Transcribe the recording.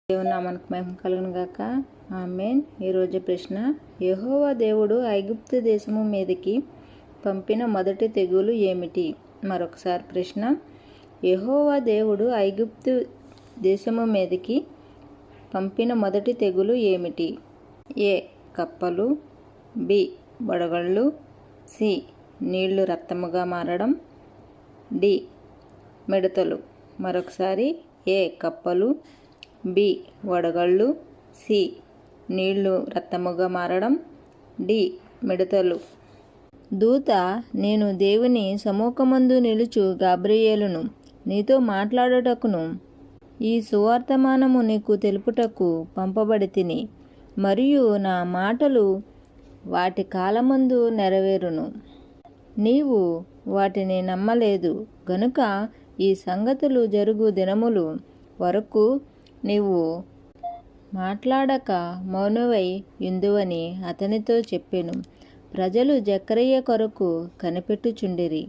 దేవుని నామానికి మహిమ కలుగును గాక. ఆమేన్. ఈరోజు ప్రశ్న, యెహోవా దేవుడు ఐగుప్తు దేశము మీదకి పంపిన మొదటి తెగులు ఏమిటి? మరొకసారి ప్రశ్న, యెహోవా దేవుడు ఐగుప్తు దేశము మీదకి పంపిన మొదటి తెగులు ఏమిటి? ఏ. కప్పలు, బి. వడగళ్ళు, సి. నీళ్లు రక్తముగా మారడం, డి. మిడతలు. మరొకసారి, ఏ. కప్పలు, బి. వడగళ్ళు, సి. నీళ్లు రక్తముగా మారడం, డి. మిడతలు. దూత, నేను దేవుని సముఖమందు నిలుచు గాబ్రియేలును, నీతో మాట్లాడుటకును ఈ సువర్తమానము నీకు తెలుపుటకు పంపబడితిని, మరియు నా మాటలు వాటి కాలమందు నెరవేరును. నీవు వాటిని నమ్మలేదు గనుక ఈ సంగతులు జరుగు దినములు వరకు నీవు మాట్లాడక మౌనమై యుందువని అతనితో చెప్పెను. ప్రజలు జకరియా కొరకు కనిపెట్టుచుండిరి.